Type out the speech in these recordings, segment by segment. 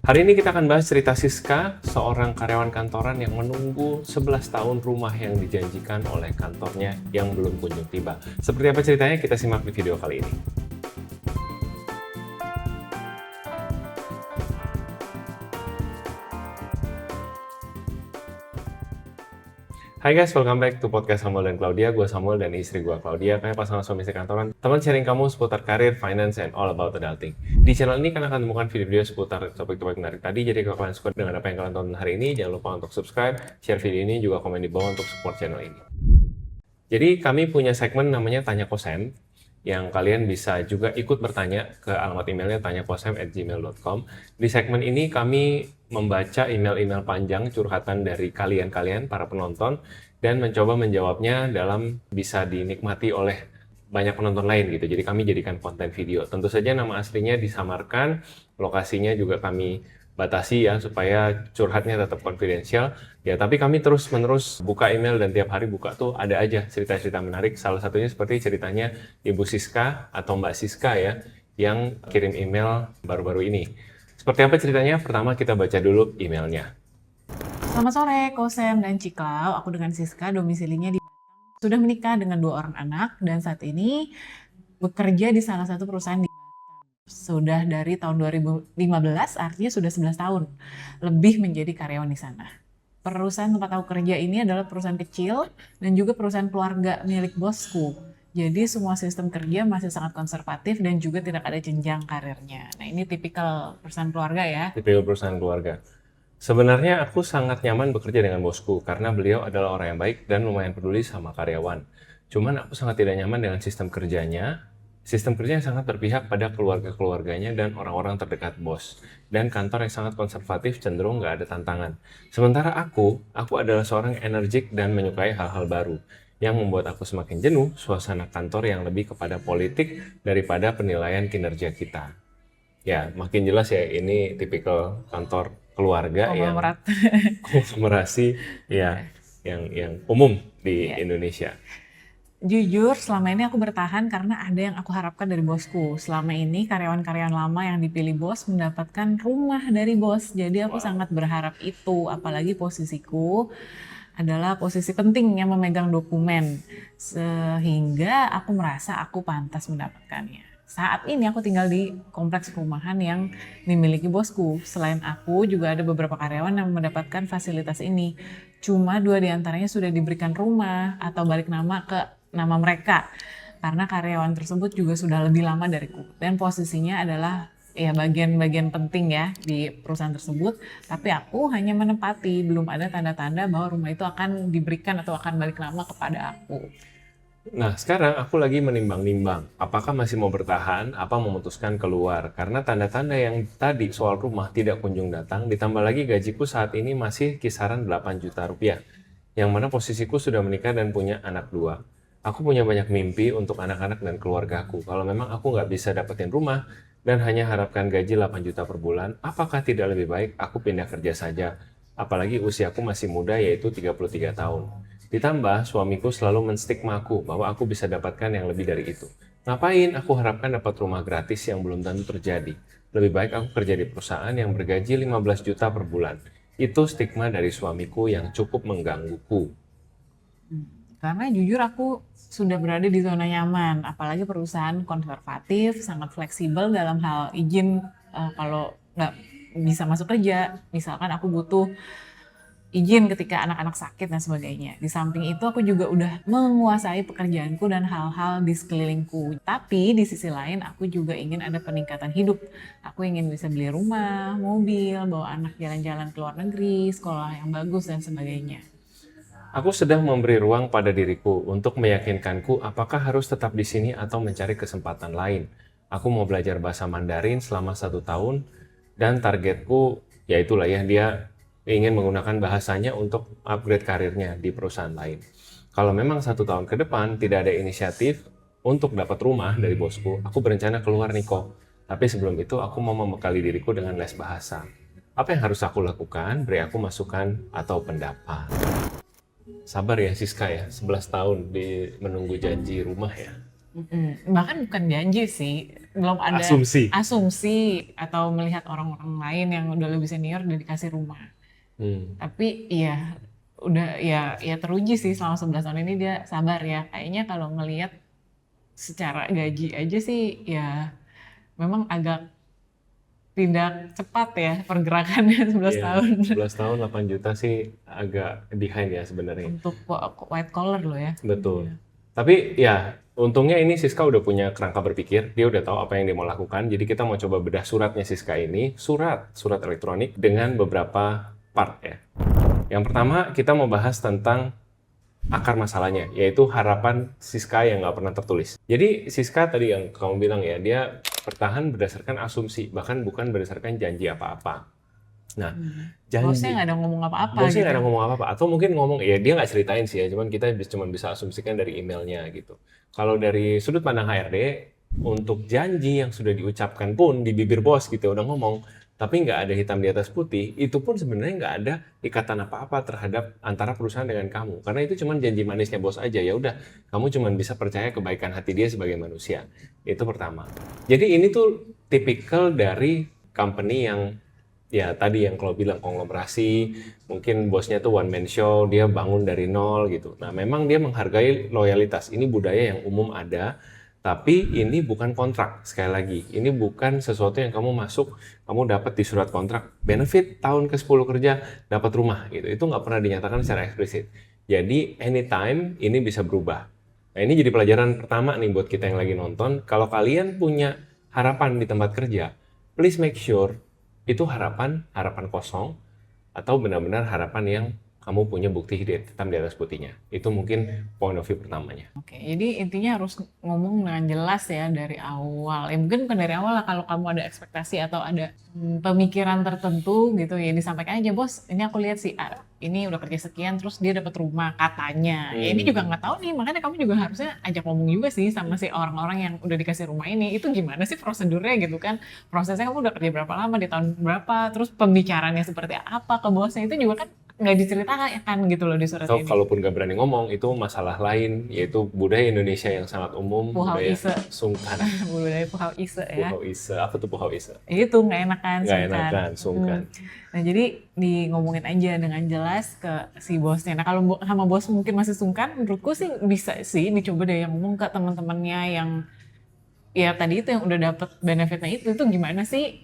Hari ini kita akan bahas cerita Siska, seorang karyawan kantoran yang menunggu 11 tahun rumah yang dijanjikan oleh kantornya yang belum kunjung tiba. Seperti apa ceritanya? Kita simak di video kali ini. Hai guys, welcome back to podcast Samuel dan Claudia. Gue Samuel dan istri gue Claudia. Kami pasangan suami istri kantoran. Teman sharing kamu seputar karir, finance, and all about adulting. Di channel ini kalian akan temukan video-video seputar topik-topik menarik tadi. Jadi kalau kalian suka dengan apa yang kalian tonton hari ini, jangan lupa untuk subscribe, share video ini, juga komen di bawah untuk support channel ini. Jadi kami punya segmen namanya Tanya Kosen, yang kalian bisa juga ikut bertanya ke alamat emailnya tanyakosem@gmail.com. Di segmen ini kami membaca email-email panjang curhatan dari kalian para penonton dan mencoba menjawabnya dalam bisa dinikmati oleh banyak penonton lain gitu. Jadi kami jadikan konten video. Tentu saja nama aslinya disamarkan, lokasinya juga kami batasi ya supaya curhatnya tetap konfidensial. Ya, tapi kami terus-menerus buka email dan tiap hari buka tuh ada aja cerita-cerita menarik. Salah satunya seperti ceritanya Ibu Siska atau Mbak Siska ya yang kirim email baru-baru ini. Seperti apa ceritanya? Pertama kita baca dulu emailnya. Selamat sore, Kosem dan Ciklau. Aku dengan Siska, domisilinya di Batam. Sudah menikah dengan 2 orang anak dan saat ini bekerja di salah satu perusahaan di Batam. Sudah dari tahun 2015, artinya sudah 11 tahun lebih menjadi karyawan di sana. Perusahaan tempat aku kerja ini adalah perusahaan kecil dan juga perusahaan keluarga milik bosku. Jadi semua sistem kerja masih sangat konservatif dan juga tidak ada jenjang karirnya. Nah, ini tipikal perusahaan keluarga ya. Tipikal perusahaan keluarga. Sebenarnya aku sangat nyaman bekerja dengan bosku karena beliau adalah orang yang baik dan lumayan peduli sama karyawan. Cuman aku sangat tidak nyaman dengan sistem kerjanya. Sistem kerjanya sangat berpihak pada keluarga-keluarganya dan orang-orang terdekat bos. Dan kantor yang sangat konservatif cenderung nggak ada tantangan. Sementara aku adalah seorang yang energik dan menyukai hal-hal baru. Yang membuat aku semakin jenuh suasana kantor yang lebih kepada politik daripada penilaian kinerja kita. Ya, makin jelas ya ini tipikal kantor keluarga yang Konglomerat. konglomerasi ya yang umum di Indonesia. Jujur, selama ini aku bertahan karena ada yang aku harapkan dari bosku. Selama ini karyawan-karyawan lama yang dipilih bos mendapatkan rumah dari bos. Jadi aku sangat berharap itu, apalagi posisiku adalah posisi penting yang memegang dokumen. Sehingga aku merasa aku pantas mendapatkannya. Saat ini aku tinggal di kompleks perumahan yang dimiliki bosku. Selain aku, juga ada beberapa karyawan yang mendapatkan fasilitas ini. Cuma 2 diantaranya sudah diberikan rumah atau balik nama ke nama mereka. Karena karyawan tersebut juga sudah lebih lama dariku. Dan posisinya adalah ya bagian-bagian penting ya di perusahaan tersebut. Tapi aku hanya menempati, belum ada tanda-tanda bahwa rumah itu akan diberikan atau akan balik nama kepada aku. Nah, sekarang aku lagi menimbang-nimbang apakah masih mau bertahan, apa memutuskan keluar. Karena tanda-tanda yang tadi soal rumah tidak kunjung datang, ditambah lagi gajiku saat ini masih kisaran 8 juta rupiah. Yang mana posisiku sudah menikah dan punya anak 2. Aku punya banyak mimpi untuk anak-anak dan keluargaku. Kalau memang aku nggak bisa dapetin rumah dan hanya harapkan gaji 8 juta per bulan, apakah tidak lebih baik aku pindah kerja saja? Apalagi usiaku masih muda yaitu 33 tahun. Ditambah suamiku selalu menstigmaku bahwa aku bisa dapatkan yang lebih dari itu. Ngapain aku harapkan dapat rumah gratis yang belum tentu terjadi? Lebih baik aku kerja di perusahaan yang bergaji 15 juta per bulan. Itu stigma dari suamiku yang cukup menggangguku. Karena jujur aku sudah berada di zona nyaman, apalagi perusahaan konservatif, sangat fleksibel dalam hal izin kalau nggak bisa masuk kerja. Misalkan aku butuh izin ketika anak-anak sakit dan sebagainya. Di samping itu aku juga udah menguasai pekerjaanku dan hal-hal di sekelilingku. Tapi di sisi lain aku juga ingin ada peningkatan hidup. Aku ingin bisa beli rumah, mobil, bawa anak jalan-jalan ke luar negeri, sekolah yang bagus dan sebagainya. Aku sedang memberi ruang pada diriku untuk meyakinkanku apakah harus tetap di sini atau mencari kesempatan lain. Aku mau belajar bahasa Mandarin selama 1 tahun dan targetku ya itulah ya dia ingin menggunakan bahasanya untuk upgrade karirnya di perusahaan lain. Kalau memang 1 tahun ke depan tidak ada inisiatif untuk dapat rumah dari bosku, aku berencana keluar Niko. Tapi sebelum itu aku mau membekali diriku dengan les bahasa. Apa yang harus aku lakukan? Beri aku masukan atau pendapat. Sabar ya Siska ya, 11 tahun di menunggu janji rumah ya. Bahkan bukan janji sih, belum ada asumsi atau melihat orang-orang lain yang udah lebih senior udah dikasih rumah. Tapi ya udah ya teruji sih selama 11 tahun ini dia sabar ya. Kayaknya kalau ngelihat secara gaji aja sih ya memang agak tidak cepat ya pergerakannya 11 tahun. 11 tahun 8 juta sih agak behind ya sebenarnya. Untuk white collar loh ya. Betul. Tapi ya untungnya ini Siska udah punya kerangka berpikir, dia udah tahu apa yang dia mau lakukan. Jadi kita mau coba bedah suratnya Siska ini, surat elektronik dengan beberapa part ya. Yang pertama kita mau bahas tentang akar masalahnya, yaitu harapan Siska yang nggak pernah tertulis. Jadi Siska tadi yang kamu bilang ya, dia bertahan berdasarkan asumsi, bahkan bukan berdasarkan janji apa-apa. Nah, bosnya nggak ada ngomong apa-apa. Bosnya nggak ada ngomong apa-apa, atau mungkin ngomong ya dia nggak ceritain sih ya, cuman kita cuma bisa asumsikan dari emailnya gitu. Kalau dari sudut pandang HRD, untuk janji yang sudah diucapkan pun di bibir bos gitu udah ngomong, tapi nggak ada hitam di atas putih, itu pun sebenarnya nggak ada ikatan apa-apa terhadap antara perusahaan dengan kamu, karena itu cuma janji manisnya bos aja. Ya udah, kamu cuma bisa percaya kebaikan hati dia sebagai manusia. Itu pertama. Jadi ini tuh tipikal dari company yang ya tadi yang kalau bilang konglomerasi, mungkin bosnya tuh one man show, dia bangun dari nol gitu. Nah memang dia menghargai loyalitas, ini budaya yang umum ada, tapi ini bukan kontrak. Sekali lagi, ini bukan sesuatu yang kamu masuk, kamu dapat di surat kontrak, benefit tahun ke-10 kerja, dapat rumah gitu. Itu nggak pernah dinyatakan secara eksplisit. Jadi anytime ini bisa berubah. Nah ini jadi pelajaran pertama nih buat kita yang lagi nonton, kalau kalian punya harapan di tempat kerja, please make sure itu harapan kosong atau benar-benar harapan yang kamu punya bukti hitam di atas putihnya. Itu mungkin point of view pertamanya. Oke, jadi intinya harus ngomong dengan jelas ya dari awal. Ya mungkin bukan dari awal lah, kalau kamu ada ekspektasi atau ada pemikiran tertentu gitu ya disampaikan aja, bos ini aku lihat sih ini udah kerja sekian terus dia dapat rumah katanya. Ya ini juga nggak tahu nih, makanya kamu juga harusnya ajak ngomong juga sih sama si orang-orang yang udah dikasih rumah ini. Itu gimana sih prosedurnya gitu kan? Prosesnya kamu udah kerja berapa lama, di tahun berapa, terus pembicaranya seperti apa ke bosnya, itu juga kan nggak diceritakan gitu loh di surat ini. Kalaupun nggak berani ngomong, itu masalah lain, yaitu budaya Indonesia yang sangat umum, Puhau budaya ise. sungkan. Budaya puhau ise ya. Puhau ise, apa tuh puhau ise? Itu nggak enakan, Nggak enakan, sungkan. Nah jadi ngomongin aja dengan jelas ke si bosnya. Nah kalau sama bos mungkin masih sungkan, menurutku sih bisa sih dicoba deh yang ngomong ke teman-temannya yang ya tadi itu yang udah dapet benefitnya itu gimana sih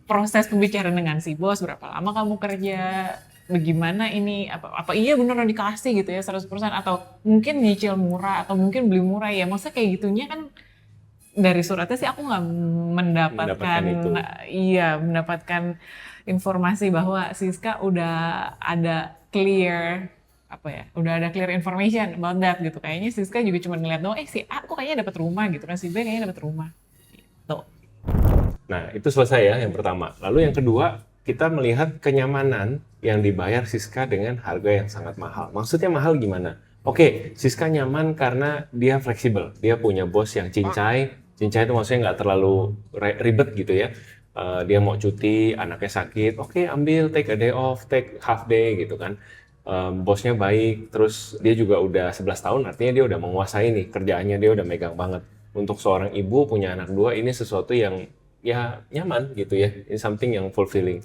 proses pembicaraan dengan si bos, berapa lama kamu kerja, bagaimana ini, apa iya beneran dikasih gitu ya 100%, atau mungkin nyicil murah, atau mungkin beli murah ya. Maksudnya kayak gitunya kan dari suratnya sih aku nggak mendapatkan informasi bahwa Siska udah ada clear information about that gitu. Kayaknya Siska juga cuma ngeliat doang, si A kok kayaknya dapat rumah gitu kan, si B kayaknya dapat rumah gitu. Nah itu selesai ya yang pertama. Lalu yang kedua, kita melihat kenyamanan yang dibayar Siska dengan harga yang sangat mahal. Maksudnya mahal gimana? Oke, Siska nyaman karena dia fleksibel. Dia punya bos yang cincai. Cincai itu maksudnya nggak terlalu ribet gitu ya. Dia mau cuti, anaknya sakit, oke ambil, take a day off, take half day gitu kan. Bosnya baik, terus dia juga udah 11 tahun, artinya dia udah menguasai nih kerjaannya, dia udah megang banget. Untuk seorang ibu punya anak 2, ini sesuatu yang ya nyaman gitu ya, ini something yang fulfilling.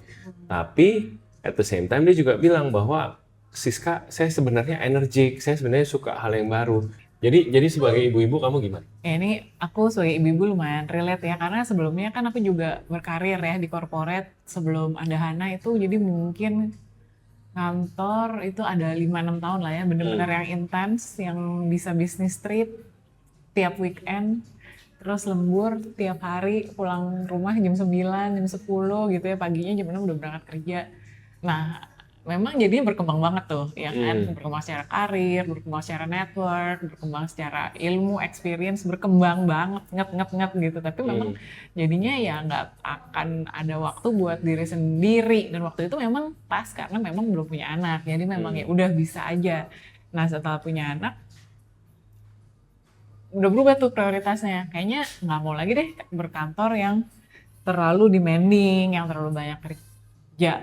Tapi at the same time dia juga bilang bahwa Siska, saya sebenarnya energik, saya sebenarnya suka hal yang baru. Jadi sebagai ibu-ibu kamu gimana? Ya ini aku sebagai ibu-ibu lumayan relate ya, karena sebelumnya kan aku juga berkarir ya di corporate sebelum ada Hana itu, jadi mungkin kantor itu ada 5-6 tahun lah ya, bener-bener yang intens, yang bisa bisnis trip tiap weekend. Terus lembur tiap hari, pulang rumah jam 9, jam 10 gitu ya, paginya jam 6 udah berangkat kerja. Nah, memang jadinya berkembang banget tuh, ya kan? Berkembang secara karir, berkembang secara network, berkembang secara ilmu, experience, berkembang banget, nget gitu. Tapi memang jadinya ya nggak akan ada waktu buat diri sendiri. Dan waktu itu memang pas karena memang belum punya anak. Jadi memang ya udah bisa aja. Nah, setelah punya anak, udah berubah tuh prioritasnya. Kayaknya nggak mau lagi deh berkantor yang terlalu demanding, yang terlalu banyak kerja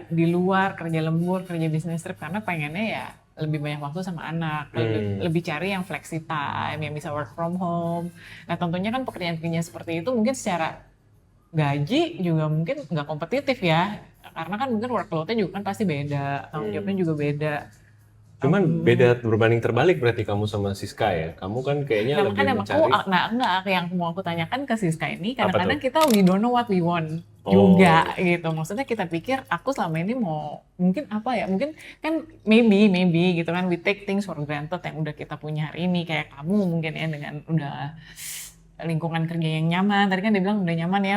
di luar, kerja lembur, kerja bisnis trip, karena pengennya ya lebih banyak waktu sama anak, lebih cari yang flexi time, yang bisa work from home. Nah tentunya kan pekerjaan-pekerjaan seperti itu mungkin secara gaji juga mungkin nggak kompetitif ya, karena kan mungkin workload-nya juga kan pasti beda, tanggung jawabnya juga beda. Cuman beda berbanding terbalik berarti kamu sama Siska ya. Kamu kan kayaknya Nah lebih makanya mencari. enggak, yang mau aku tanyakan ke Siska ini, Apa kadang-kadang tuh? kita we don't know what we want juga gitu. Maksudnya kita pikir aku selama ini mau mungkin apa ya, mungkin kan maybe gitu kan, we take things for granted yang udah kita punya hari ini, kayak kamu mungkin ya dengan udah lingkungan kerja yang nyaman. Tadi kan dia bilang udah nyaman ya,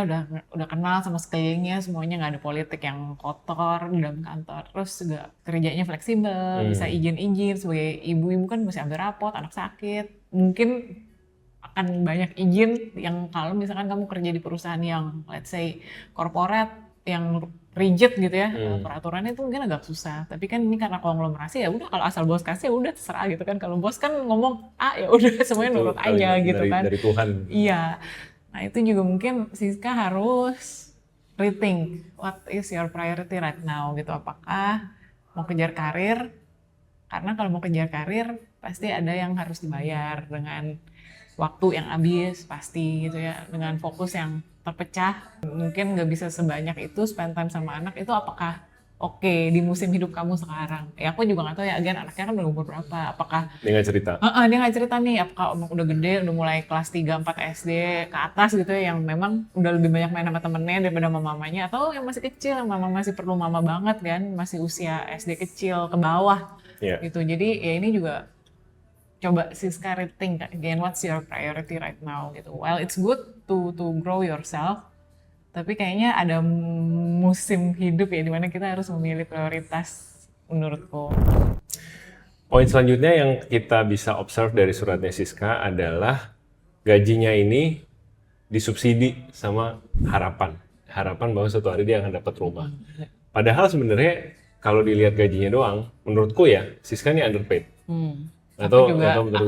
udah kenal sama sekelilingnya, semuanya nggak ada politik yang kotor di dalam kantor. Terus juga kerjanya fleksibel, bisa izin-izin. Sebagai ibu-ibu kan mesti ambil rapot, anak sakit. Mungkin akan banyak izin yang kalau misalkan kamu kerja di perusahaan yang let's say corporate yang rigid gitu ya, peraturannya itu mungkin agak susah. Tapi kan ini karena konglomerasi ya udah, kalau asal bos kasih ya udah terserah gitu kan. Kalau bos kan ngomong A ya udah semuanya Itu nurut aja gitu kan. Dari Tuhan. Iya. Nah, itu juga mungkin Siska harus rethink what is your priority right now gitu. Apakah mau kejar karir? Karena kalau mau kejar karir pasti ada yang harus dibayar dengan waktu yang habis pasti gitu ya, dengan fokus yang terpecah. Mungkin nggak bisa sebanyak itu spend time sama anak, itu apakah oke di musim hidup kamu sekarang? Ya aku juga nggak tahu ya, Agen anaknya kan udah umur berapa, apakah Dia nggak cerita. dia nggak cerita nih, apakah udah gede, udah mulai kelas 3, 4 SD ke atas gitu ya, yang memang udah lebih banyak main sama temennya daripada sama mamanya, atau yang masih kecil, yang mama masih perlu mama banget kan, masih usia SD kecil ke bawah gitu. Jadi ya ini juga coba Siska rethink again, what's your priority right now gitu. Well, it's good to grow yourself, tapi kayaknya ada musim hidup ya dimana kita harus memilih prioritas menurutku. Poin selanjutnya yang kita bisa observe dari suratnya Siska adalah gajinya ini disubsidi sama harapan bahwa suatu hari dia akan dapat rumah. Padahal sebenarnya kalau dilihat gajinya doang, menurutku ya Siska ini underpaid. Aku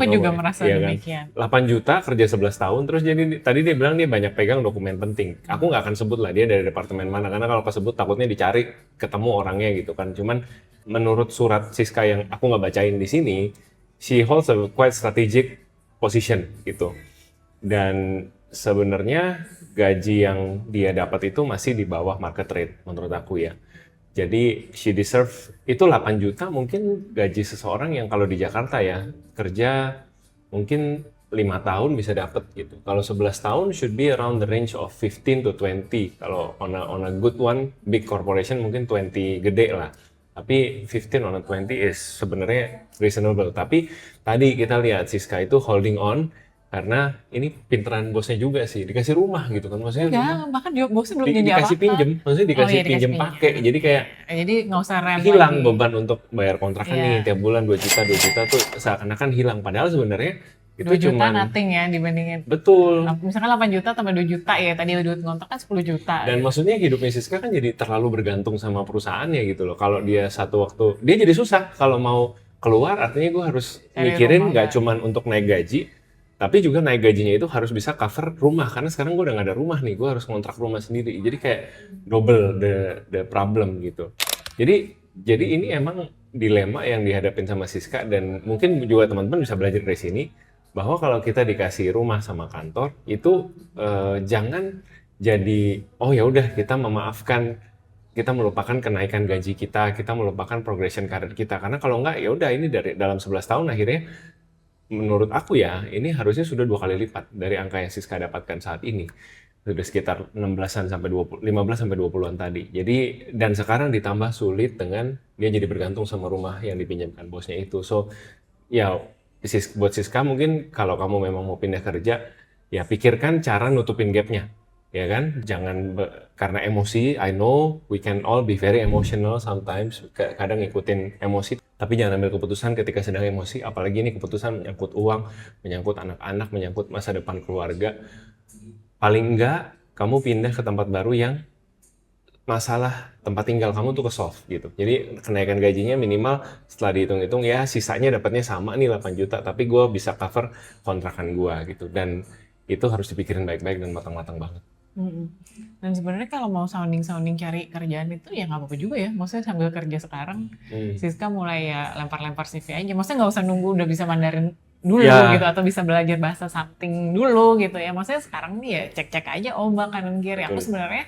juga merasa iya demikian. Kan? 8 juta kerja 11 tahun, terus jadi tadi dia bilang dia banyak pegang dokumen penting. Aku nggak akan sebut lah dia dari departemen mana, karena kalau kesebut takutnya dicari, ketemu orangnya gitu kan. Cuman menurut surat Siska yang aku nggak bacain di sini, she holds a quite strategic position gitu. Dan sebenarnya gaji yang dia dapat itu masih di bawah market rate menurut aku ya. Jadi she deserve itu 8 juta mungkin gaji seseorang yang kalau di Jakarta ya kerja mungkin 5 tahun bisa dapat gitu. Kalau 11 tahun should be around the range of 15 to 20. Kalau on a good one, big corporation mungkin 20 gede lah. Tapi 15 on a 20 is sebenarnya reasonable. Tapi tadi kita lihat Siska itu holding on karena ini pinteran bosnya juga sih, dikasih rumah gitu kan, maksudnya ya, bahkan bosnya belum jadi apa-apa. Dikasih pinjem, maksudnya dikasih pinjem pakai, jadi kayak jadi nggak usah rem hilang lagi. beban untuk bayar kontrakan nih tiap bulan 2 juta tuh seakan-akan hilang, padahal sebenarnya itu 2 juta cuman nothing ya dibandingin. betul. Misalkan 8 juta tambah 2 juta ya, tadi duit kontrak kan 10 juta. Dan maksudnya hidupnya Siska kan jadi terlalu bergantung sama perusahaannya gitu loh. Kalau dia satu waktu, dia jadi susah kalau mau keluar, artinya gue harus mikirin nggak cuman untuk naik gaji, tapi juga naik gajinya itu harus bisa cover rumah, karena sekarang gue udah nggak ada rumah nih, gue harus kontrak rumah sendiri, jadi kayak double the problem gitu. Jadi ini emang dilema yang dihadapin sama Siska, dan mungkin juga teman-teman bisa belajar dari sini bahwa kalau kita dikasih rumah sama kantor itu jangan jadi oh ya udah kita memaafkan, kita melupakan kenaikan gaji kita melupakan progression karir kita, karena kalau nggak ya udah ini dari dalam 11 tahun akhirnya menurut aku ya, ini harusnya sudah 2 kali lipat dari angka yang Siska dapatkan saat ini. Sudah sekitar 16-an sampai 20, 15 sampai 20-an tadi. Jadi, dan sekarang ditambah sulit dengan dia jadi bergantung sama rumah yang dipinjamkan bosnya itu. So, ya buat Siska mungkin kalau kamu memang mau pindah kerja, ya pikirkan cara nutupin gapnya. Ya kan? Jangan karena emosi, I know we can all be very emotional sometimes, kadang ngikutin emosi, tapi jangan ambil keputusan ketika sedang emosi, apalagi ini keputusan menyangkut uang, menyangkut anak-anak, menyangkut masa depan keluarga. Paling enggak kamu pindah ke tempat baru yang masalah tempat tinggal kamu tuh ke solve gitu. Jadi kenaikan gajinya minimal setelah dihitung-hitung ya sisanya dapatnya sama nih 8 juta, tapi gue bisa cover kontrakan gue gitu. Dan itu harus dipikirin baik-baik dan matang-matang banget. Mm-mm. Dan sebenarnya kalau mau sounding cari kerjaan itu ya nggak apa-apa juga ya. Maksudnya sambil kerja sekarang, Siska mulai ya lempar-lempar CV aja. Maksudnya nggak usah nunggu udah bisa Mandarin dulu gitu Ya, atau bisa belajar bahasa something dulu gitu ya. Maksudnya sekarang nih ya cek-cek aja ombak kanan kiri. Aku betul. sebenarnya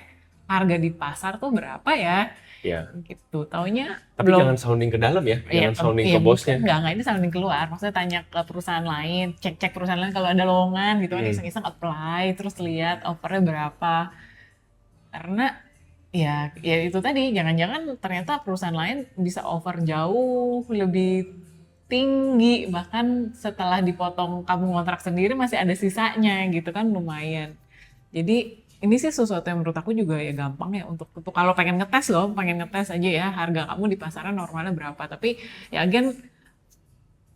harga di pasar tuh berapa ya? Ya. Gitu. Taunya Tapi jangan belum. sounding ke dalam ya, Ya, jangan sounding ya ke mungkin bosnya. nggak ini sounding keluar. Maksudnya tanya ke perusahaan lain, cek-cek perusahaan lain kalau ada lowongan gitu kan, Hmm. iseng-iseng apply, terus lihat offernya berapa. Karena ya itu tadi, jangan-jangan ternyata perusahaan lain bisa offer jauh lebih tinggi, bahkan setelah dipotong kamu ngontrak sendiri masih ada sisanya gitu kan, lumayan. Jadi ini sih sesuatu yang menurut aku juga ya gampang ya untuk kalau pengen ngetes loh, pengen ngetes aja ya harga kamu di pasaran normalnya berapa. Tapi ya again,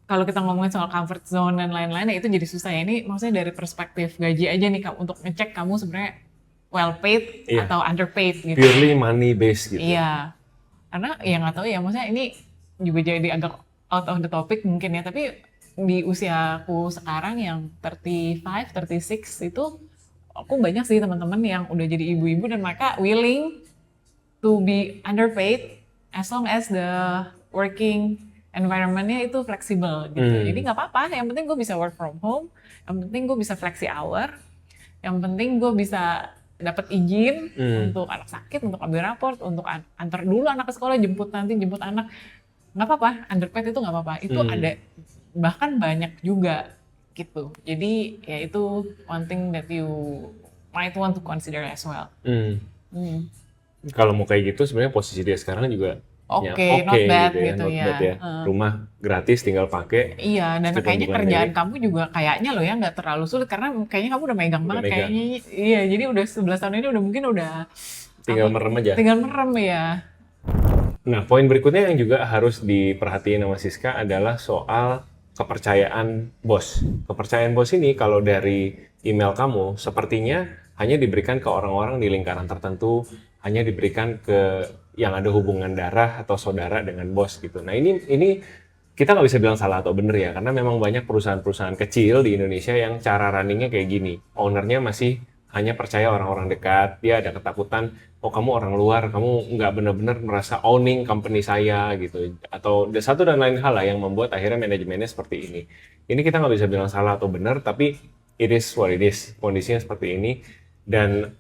kalau kita ngomongin soal comfort zone dan lain-lain ya itu jadi susah ya. Ini maksudnya dari perspektif gaji aja nih Kak, untuk ngecek kamu sebenarnya well paid Iya, atau underpaid gitu. purely money based gitu. Iya, karena ya nggak tahu ya, maksudnya ini juga jadi agak out of the topic mungkin ya, tapi di usiaku sekarang yang 35, 36 itu aku banyak sih teman-teman yang udah jadi ibu-ibu dan mereka willing to be underpaid as long as the working environment-nya itu fleksibel gitu. Jadi nggak apa-apa, yang penting gue bisa work from home, yang penting gue bisa flexi hour, yang penting gue bisa dapat izin untuk anak sakit, untuk ambil raport, untuk antar dulu anak ke sekolah, jemput anak, nggak apa-apa, underpaid itu nggak apa-apa, itu ada bahkan banyak juga gitu. Jadi ya itu one thing that you might want to consider as well. Hmm. Kalau mau kayak gitu sebenarnya posisi dia sekarang juga ya Oke, oke not bad gitu ya, gitu not ya. bad ya. Rumah gratis tinggal pakai, Iya, dan meskipun kayaknya bukan kerjaan milik, kamu juga kayaknya loh ya nggak terlalu sulit karena kayaknya kamu udah megang udah banget megang. kayaknya. Iya, jadi udah 11 tahun ini udah mungkin udah Tinggal apa? merem aja. Tinggal merem ya. Nah, poin berikutnya yang juga harus diperhatiin sama Siska adalah soal kepercayaan bos. Kepercayaan bos ini kalau dari email kamu sepertinya hanya diberikan ke orang-orang di lingkaran tertentu, hanya diberikan ke yang ada hubungan darah atau saudara dengan bos gitu. Nah, ini kita nggak bisa bilang salah atau benar ya, karena memang banyak perusahaan-perusahaan kecil di Indonesia yang cara runningnya kayak gini. Ownernya masih hanya percaya orang-orang dekat, dia ada ketakutan, oh kamu orang luar, kamu nggak benar-benar merasa owning company saya gitu. Atau satu dan lain hal lah yang membuat akhirnya manajemennya seperti ini. Ini kita nggak bisa bilang salah atau benar, tapi it is what it is. Kondisinya seperti ini. Dan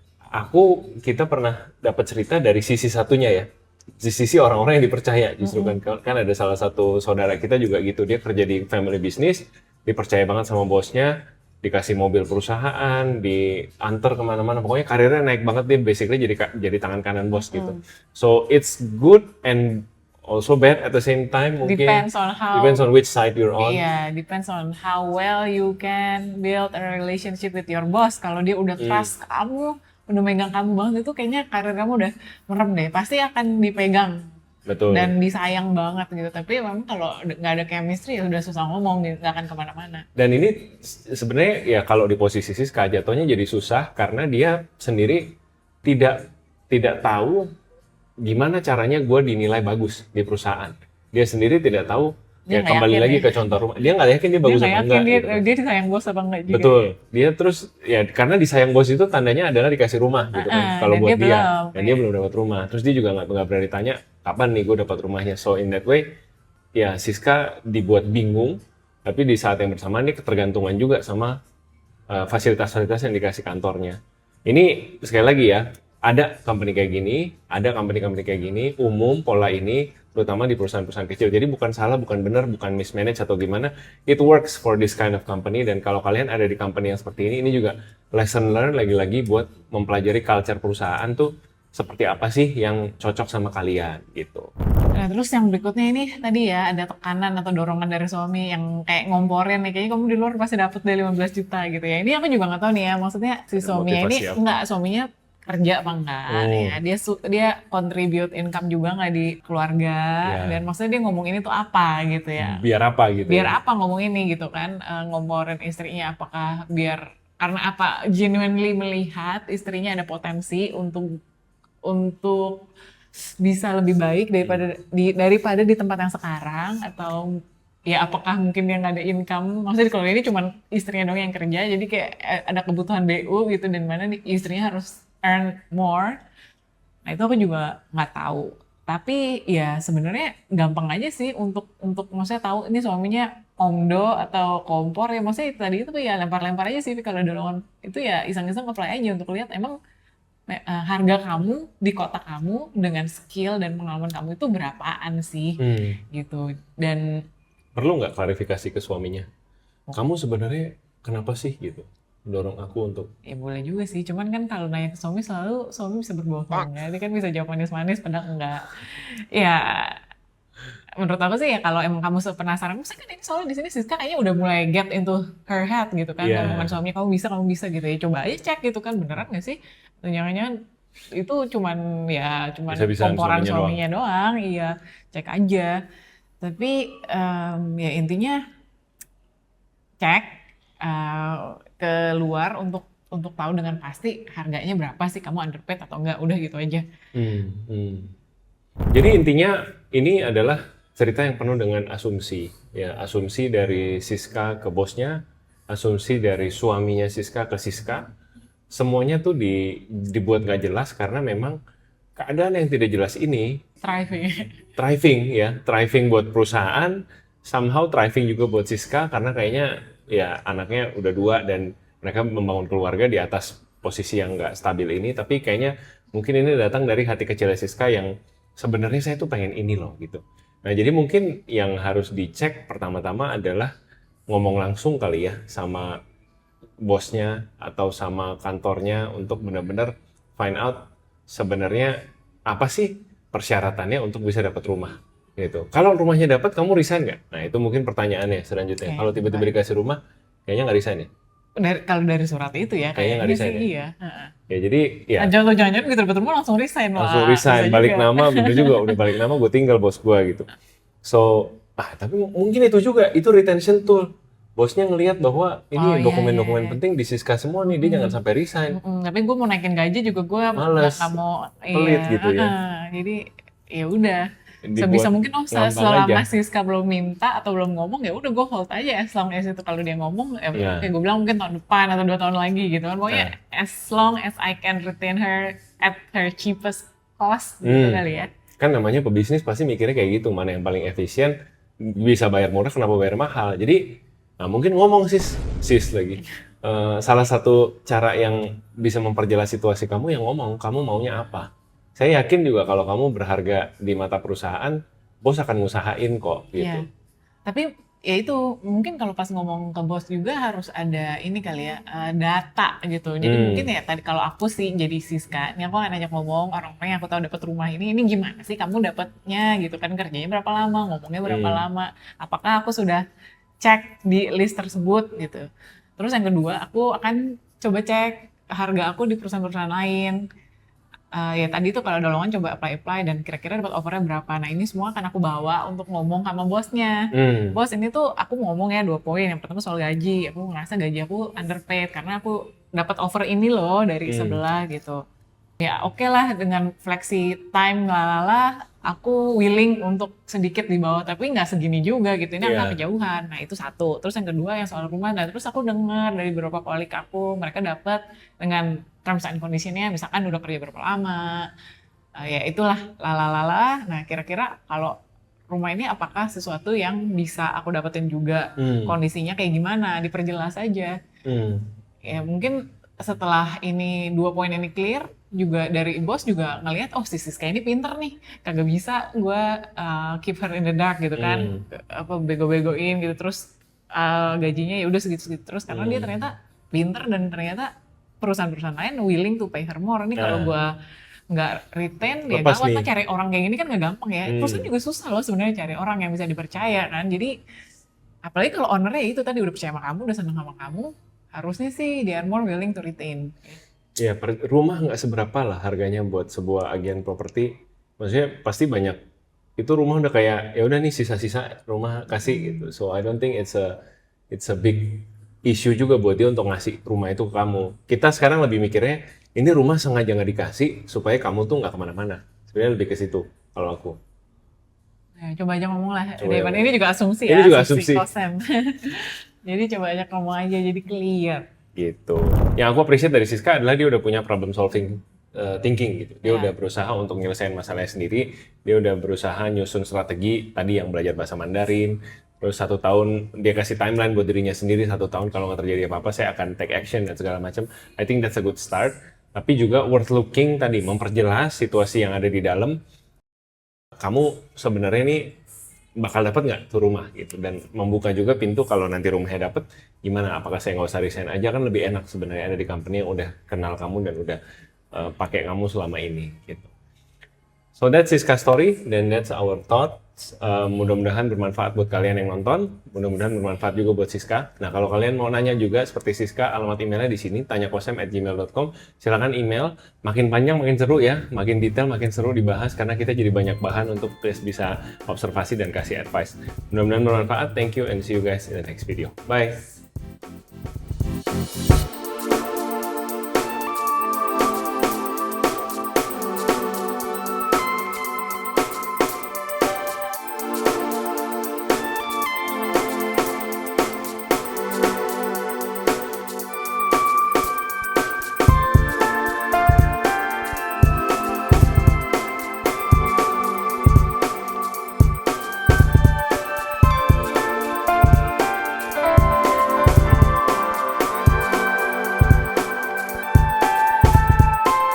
kita pernah dapat cerita dari sisi satunya ya. Di sisi orang-orang yang dipercaya justru kan ada salah satu saudara kita juga gitu, dia kerja di family business, dipercaya banget sama bosnya, dikasih mobil perusahaan, diantar kemana-mana, pokoknya karirnya naik banget, dia basically jadi tangan kanan bos gitu. So it's good and also bad at the same time mungkin. Depends on which side you're on. Iya, depends on how well you can build a relationship with your boss. Kalau dia udah trust kamu, udah megang kamu banget, itu kayaknya karir kamu udah merem deh. Pasti akan dipegang. Betul. Dan disayang banget gitu. Tapi memang kalau nggak ada chemistry ya udah susah ngomong gitu, nggak akan kemana-mana. Dan ini sebenarnya ya kalau di posisi Siska jatuhnya jadi susah karena dia sendiri tidak tahu gimana caranya gue dinilai bagus di perusahaan. Dia sendiri tidak tahu. Dia Ya nggak kembali yakin lagi ya. ke contoh rumah. Dia nggak yakin dia bagus Dia apa nggak yakin enggak. dia, Gitu kan. dia disayang bos apa enggak juga. Betul. Dia terus ya karena disayang bos itu tandanya adalah dikasih rumah gitu kan. Kalau dan buat dia dia, belum, dan dia belum dapat rumah. Terus dia juga nggak berani tanya kapan nih gue dapat rumahnya. So in that way, ya Siska dibuat bingung. Tapi di saat yang bersamaan dia ketergantungan juga sama fasilitas-fasilitas yang dikasih kantornya. Ini sekali lagi ya, ada company kayak gini, ada company-company kayak gini, umum pola ini, terutama di perusahaan-perusahaan kecil. Jadi bukan salah, bukan benar, bukan mismanage atau gimana. It works for this kind of company. Dan kalau kalian ada di company yang seperti ini juga lesson learn lagi-lagi buat mempelajari culture perusahaan tuh seperti apa sih yang cocok sama kalian gitu. Nah terus yang berikutnya ini tadi ya ada tekanan atau dorongan dari suami yang kayak ngomporin nih, kayaknya kamu di luar pasti dapet deh 15 juta gitu ya. Ini aku juga nggak tahu nih ya, maksudnya si suaminya ini enggak, suaminya kerja apa enggak ya, dia contribute income juga nggak di keluarga, dan maksudnya dia ngomong ini tuh apa gitu ya, biar apa gitu, biar apa ngomong ini gitu kan, ngomporin istrinya, apakah biar karena apa, genuinely melihat istrinya ada potensi untuk bisa lebih baik daripada di tempat yang sekarang, atau ya apakah mungkin dia nggak ada income, maksudnya kalau ini cuma istrinya dong yang kerja, jadi kayak ada kebutuhan BU gitu, dan mana nih istrinya harus earn more. Nah itu aku juga nggak tahu. Tapi ya sebenarnya gampang aja sih untuk maksudnya tahu ini suaminya omdo atau kompor ya, maksudnya tadi itu ya lempar-lempar aja sih kalau ada lowongan itu ya iseng-iseng apply aja untuk lihat emang harga kamu di kota kamu dengan skill dan pengalaman kamu itu berapaan sih gitu. Dan Perlu nggak klarifikasi ke suaminya? Kamu sebenarnya kenapa sih gitu? Dorong aku untuk ya boleh juga sih, cuman kan kalau nanya ke suami selalu suami bisa berbohong ya, dia kan bisa jawab manis-manis padahal enggak. Ya menurut aku sih ya kalau emang kamu penasaran, misalkan ini soalnya di sini Siska kayaknya udah mulai get into her head gitu kan, Iya. omongan suaminya kamu bisa gitu ya, coba aja cek gitu kan beneran nggak sih? Atau jangan-jangan itu cuman Bisa-bisaan komporan suaminya suaminya doang, iya cek aja. Tapi ya intinya cek ke luar untuk tahu dengan pasti harganya berapa sih, kamu underpaid atau enggak, udah gitu aja. Jadi intinya ini adalah cerita yang penuh dengan asumsi, ya asumsi dari Siska ke bosnya, asumsi dari suaminya Siska ke Siska, semuanya tuh dibuat nggak jelas karena memang keadaan yang tidak jelas ini thriving buat perusahaan, somehow thriving juga buat Siska karena kayaknya ya anaknya udah 2 dan mereka membangun keluarga di atas posisi yang nggak stabil ini, tapi kayaknya mungkin ini datang dari hati kecil Siska yang sebenarnya saya tuh pengen ini loh gitu. Nah jadi mungkin yang harus dicek pertama-tama adalah ngomong langsung kali ya sama bosnya atau sama kantornya untuk benar-benar find out sebenarnya apa sih persyaratannya untuk bisa dapat rumah gitu. Kalau rumahnya dapat, kamu resign nggak? Nah itu mungkin pertanyaannya selanjutnya. Kalau tiba-tiba dikasih rumah, kayaknya nggak resign ya? Kalau dari surat itu ya Kayaknya nggak resign sih ya? iya. Ya jadi ya Jangan-jangan gitu ketemu langsung resign lah. langsung resign, Bisa balik juga. nama, bener juga udah balik nama gue tinggal bos gue gitu. So, tapi mungkin itu juga, itu retention tool. Bosnya ngelihat bahwa ini Iya, dokumen-dokumen iya. penting di Siska semua nih, dia jangan sampai resign. Tapi gue mau naikin gaji juga gue Males, nggak mau pelit gitu ya. Jadi ya udah Dibuat sebisa mungkin ngambang selama aja. Siska belum minta atau belum ngomong ya udah gue hold aja selama itu, kalau dia ngomong ya Iya. kayak gue bilang mungkin tahun depan atau 2 tahun lagi gitu kan, pokoknya as long as I can retain her at her cheapest cost gitu kali ya. Kan namanya pebisnis pasti mikirnya kayak gitu, mana yang paling efisien, bisa bayar murah kenapa bayar mahal. Jadi nah mungkin ngomong sis lagi. Salah satu cara yang bisa memperjelas situasi kamu yang ngomong, kamu maunya apa. Saya yakin juga kalau kamu berharga di mata perusahaan, bos akan ngusahain kok gitu. Iya. Tapi ya itu mungkin kalau pas ngomong ke bos juga harus ada ini kali ya, data gitu. Jadi mungkin ya tadi kalau aku sih jadi Siska, ini aku akan ajak ngomong orang-orang yang aku tahu dapat rumah ini gimana sih kamu dapatnya gitu kan, kerjanya berapa lama, ngomongnya berapa lama, apakah aku sudah cek di list tersebut gitu. Terus yang kedua aku akan coba cek harga aku di perusahaan-perusahaan lain. Ya tadi tuh kalau ada lowongan coba apply dan kira-kira dapat offernya berapa. Nah ini semua akan aku bawa untuk ngomong sama bosnya. Bos ini tuh aku ngomong ya 2 poin. Yang pertama soal gaji. Aku ngerasa gaji aku underpaid karena aku dapat offer ini loh dari sebelah gitu. Ya oke lah dengan flexi time lalala, aku willing untuk sedikit di bawah, tapi nggak segini juga gitu, ini angka kejauhan. Nah itu satu. Terus yang kedua yang soal rumah, dan terus aku dengar dari beberapa kolik aku, mereka dapat dengan terms and condition-nya, misalkan udah kerja berapa lama, ya itulah lalala. Nah kira-kira kalau rumah ini apakah sesuatu yang bisa aku dapetin juga, kondisinya kayak gimana, diperjelas aja. Ya mungkin setelah ini 2 poin ini clear, juga dari bos juga ngelihat oh si Siska ini pinter nih, kagak bisa gue keep her in the dark gitu kan, apa bego-begoin gitu, terus gajinya ya udah segitu-segitu terus karena dia ternyata pinter dan ternyata perusahaan-perusahaan lain willing to pay her more. Ini kalau gue nggak retain ya gawat lah, cari orang kayak gini kan nggak gampang ya. Perusahaan juga susah loh sebenarnya cari orang yang bisa dipercaya kan. Jadi apalagi kalau ownernya itu tadi udah percaya sama kamu, udah seneng sama kamu, harusnya sih they are more willing to retain. Ya, rumah nggak seberapa lah harganya buat sebuah agen properti. Maksudnya pasti banyak. Itu rumah udah kayak ya udah nih sisa-sisa rumah kasih gitu. So I don't think it's a big issue juga buat dia untuk ngasih rumah itu ke kamu. Kita sekarang lebih mikirnya ini rumah sengaja nggak dikasih supaya kamu tuh nggak kemana-mana. Sebenarnya lebih ke situ kalau aku. Ya, coba aja ngomong lah. Daripada ini juga asumsi ini ya. Juga asumsi. Kosen. Jadi coba aja ngomong aja jadi clear. Gitu. Yang aku appreciate dari Siska adalah dia udah punya problem solving thinking gitu. Dia udah berusaha untuk nyelesain masalahnya sendiri, dia udah berusaha nyusun strategi tadi yang belajar bahasa Mandarin, terus 1 tahun dia kasih timeline buat dirinya sendiri, 1 tahun kalau nggak terjadi apa-apa saya akan take action dan segala macam. I think that's a good start. Tapi juga worth looking tadi, memperjelas situasi yang ada di dalam. Kamu sebenarnya nih bakal dapat nggak tuh rumah gitu, dan membuka juga pintu kalau nanti rumahnya dapat gimana, apakah saya nggak usah resign aja, kan lebih enak sebenarnya ada di company yang udah kenal kamu dan udah pakai kamu selama ini gitu. So that's Siska story dan that's our thoughts. Mudah-mudahan bermanfaat buat kalian yang nonton, mudah-mudahan bermanfaat juga buat Siska. Nah, kalau kalian mau nanya juga seperti Siska, alamat emailnya di sini, tanyakosem@gmail.com. Silakan email, makin panjang makin seru ya, makin detail makin seru dibahas karena kita jadi banyak bahan untuk bisa observasi dan kasih advice. Mudah-mudahan bermanfaat. Thank you and see you guys in the next video. Bye.